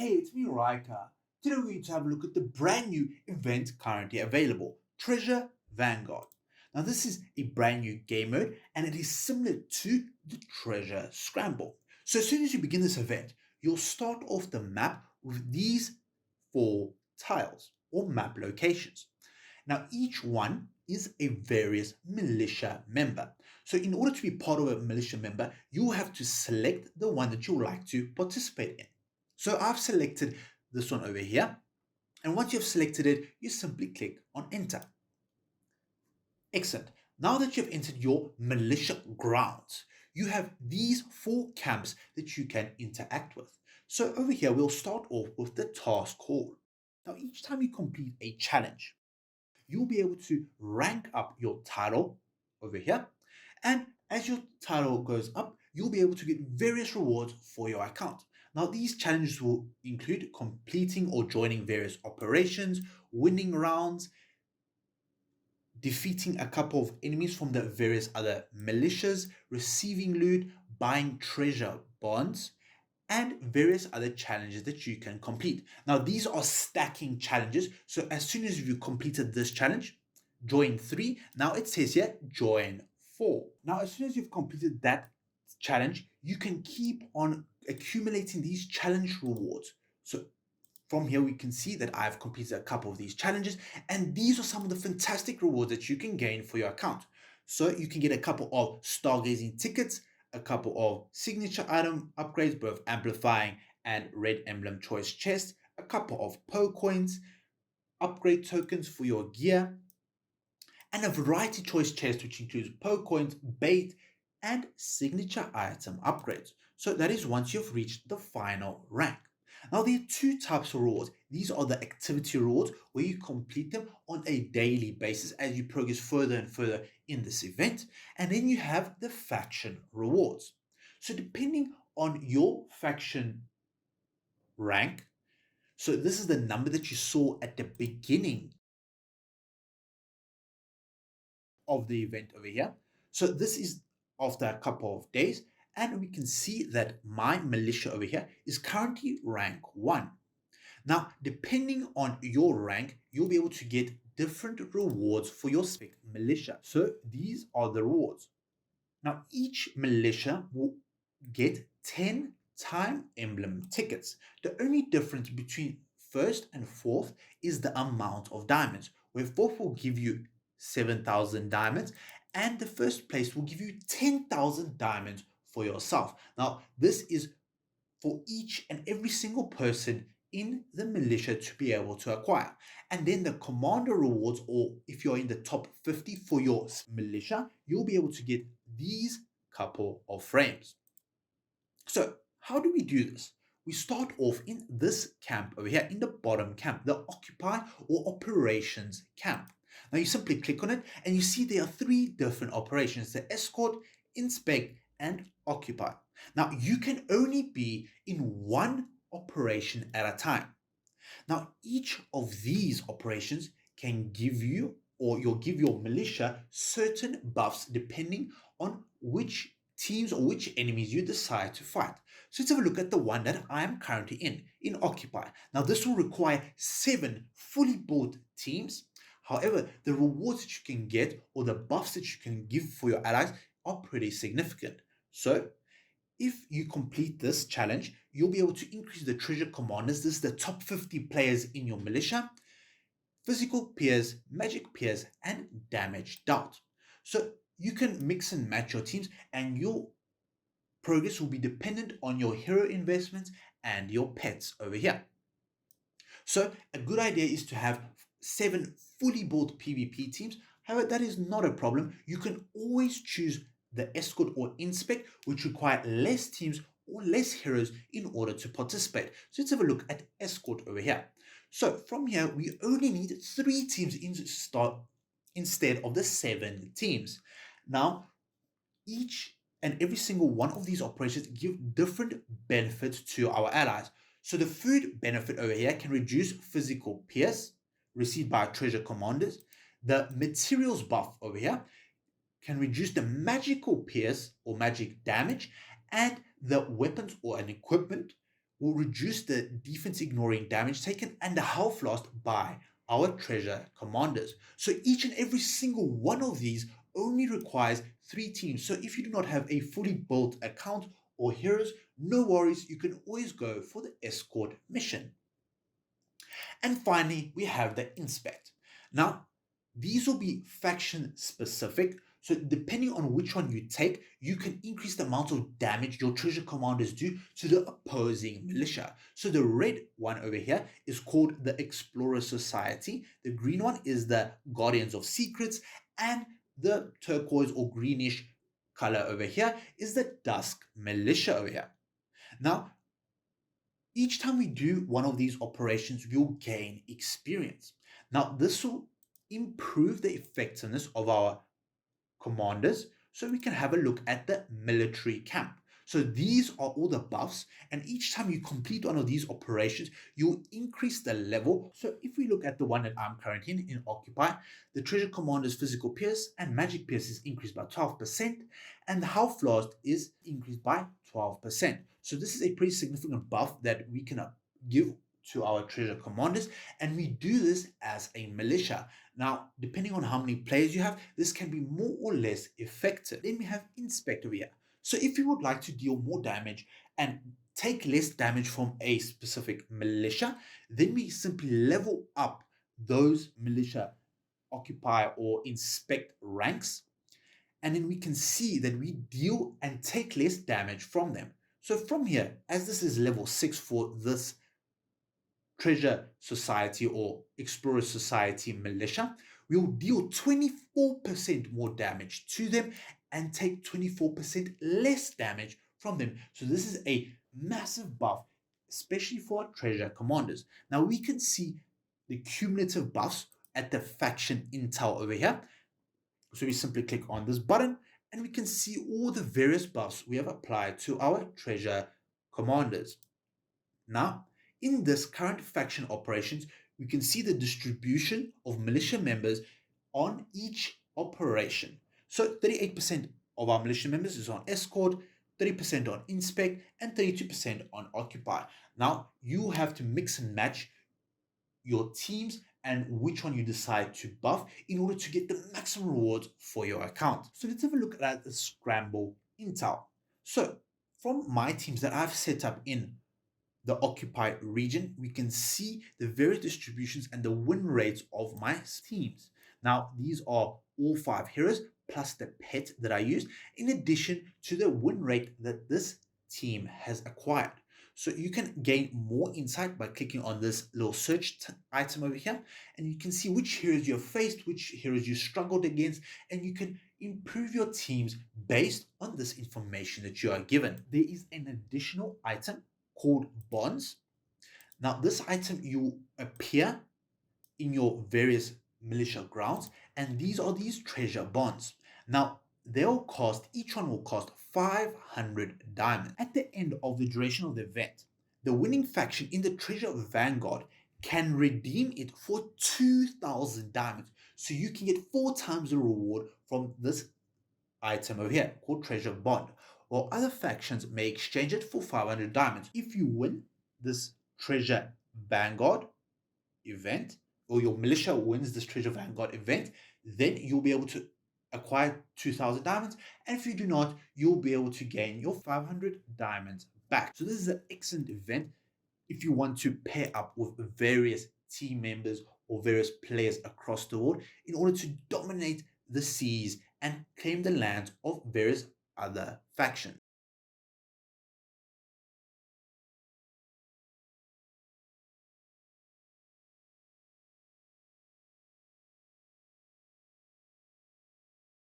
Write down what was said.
Hey, it's me, Riker. Today we're going to have a look at the brand new event currently available, Treasure Vanguard. Now this is a brand new game mode and it is similar to the Treasure Scramble. So as soon as you begin this event, you'll start off the map with these 4 tiles or map locations. Now each one is a various militia member. So in order to be part of a militia member, you have to select the one that you would like to participate in. So I've selected this one over here. And once you've selected it, you simply click on enter. Excellent. Now that you've entered your militia grounds, you have these 4 camps that you can interact with. So over here, we'll start off with the task hall. Now, each time you complete a challenge, you'll be able to rank up your title over here. And as your title goes up, you'll be able to get various rewards for your account. Now, these challenges will include completing or joining various operations, winning rounds, defeating a couple of enemies from the various other militias, receiving loot, buying treasure bonds, and various other challenges that you can complete. Now, these are stacking challenges. So as soon as you've completed this challenge, join 3. Now it says here, join 4. Now, as soon as you've completed that challenge, you can keep on accumulating these challenge rewards. So from here, we can see that I've completed a couple of these challenges, and these are some of the fantastic rewards that you can gain for your account. So you can get a couple of stargazing tickets, a couple of signature item upgrades, both amplifying and red emblem choice chests, a couple of coins, upgrade tokens for your gear, and a variety choice chest which includes coins, bait, and signature item upgrades. So that is once you've reached the final rank. Now there are 2 types of rewards. These are the activity rewards where you complete them on a daily basis as you progress further and further in this event. And then you have the faction rewards. So depending on your faction rank, so this is the number that you saw at the beginning of the event over here. So this is after a couple of days, and we can see that my militia over here is currently rank 1. Now, depending on your rank, you'll be able to get different rewards for your militia. So these are the rewards. Now, each militia will get 10 time emblem tickets. The only difference between first and fourth is the amount of diamonds, where fourth will give you 7,000 diamonds and the first place will give you 10,000 diamonds for yourself. Now, this is for each and every single person in the militia to be able to acquire. And then the commander rewards, or if you're in the top 50 for your militia, you'll be able to get these couple of frames. So how do we do this? We start off in this camp over here, in the bottom camp, the occupy or operations camp. Now you simply click on it and you see there are 3 different operations: the escort, inspect, and occupy. Now you can only be in one operation at a time. Now each of these operations can give you, or you'll give your militia, certain buffs depending on which teams or which enemies you decide to fight. So let's have a look at the one that I am currently in Occupy. Now this will require 7 fully built teams. However, the rewards that you can get or the buffs that you can give for your allies are pretty significant. So if you complete this challenge, you'll be able to increase the treasure commanders. This is the top 50 players in your militia, physical peers, magic peers, and damage dealt. So you can mix and match your teams, and your progress will be dependent on your hero investments and your pets over here. So a good idea is to have 7 fully built PvP teams. However, that is not a problem. You can always choose the escort or inspect, which require less teams or less heroes in order to participate. So let's have a look at escort over here. So from here, we only need 3 teams instead of the 7 teams. Now, each and every single one of these operations give different benefits to our allies. So the food benefit over here can reduce physical pierce received by treasure commanders. The materials buff over here can reduce the magical pierce or magic damage, and the weapons or an equipment will reduce the defense ignoring damage taken and the health lost by our treasure commanders. So each and every single one of these only requires 3 teams. So if you do not have a fully built account or heroes, no worries, you can always go for the escort mission. And finally, we have the inspect. Now, these will be faction specific. So depending on which one you take, you can increase the amount of damage your treasure commanders do to the opposing militia. So the red one over here is called the Explorer Society. The green one is the Guardians of Secrets. And the turquoise or greenish color over here is the Dusk Militia over here. Now, each time we do one of these operations, we'll gain experience. Now, this will improve the effectiveness of our commanders, so we can have a look at the military camp. So these are all the buffs, and each time you complete one of these operations, you'll increase the level. So if we look at the one that I'm currently in Occupy, the treasure commander's physical pierce and magic pierce is increased by 12%, and the health lost is increased by 12%. So this is a pretty significant buff that we can give to our treasure commanders, and we do this as a militia. Now, depending on how many players you have, this can be more or less effective. Then we have inspect over here. So if you would like to deal more damage and take less damage from a specific militia, then we simply level up those militia occupy or inspect ranks, and then we can see that we deal and take less damage from them. So from here, as this is level 6 for this Treasure Society or Explorer Society militia, we will deal 24% more damage to them and take 24% less damage from them. So this is a massive buff, especially for our treasure commanders. Now we can see the cumulative buffs at the faction intel over here. So we simply click on this button and we can see all the various buffs we have applied to our treasure commanders. Now, in this current faction operations, we can see the distribution of militia members on each operation. So 38% of our militia members is on escort, 30% on inspect, and 32% on occupy. Now, you have to mix and match your teams and which one you decide to buff in order to get the maximum rewards for your account. So let's have a look at the scramble intel. So from my teams that I've set up in the occupied region, we can see the various distributions and the win rates of my teams. Now, these are all 5 heroes plus the pet that I use, in addition to the win rate that this team has acquired. So you can gain more insight by clicking on this little search item over here, and you can see which heroes you have faced, which heroes you struggled against, and you can improve your teams based on this information that you are given. There is an additional item called bonds. Now this item you appear in your various militia grounds, and these are these treasure bonds. Now they'll cost, each one will cost 500 diamonds. At the end of the duration of the event, the winning faction in the treasure vanguard can redeem it for 2,000 diamonds. So you can get 4 times the reward from this item over here called treasure bond, or other factions may exchange it for 500 diamonds. If you win this treasure vanguard event, or your militia wins this treasure vanguard event, then you'll be able to acquire 2,000 diamonds, and if you do not, you'll be able to gain your 500 diamonds back. So this is an excellent event if you want to pair up with various team members or various players across the world in order to dominate the seas and claim the lands of various other factions.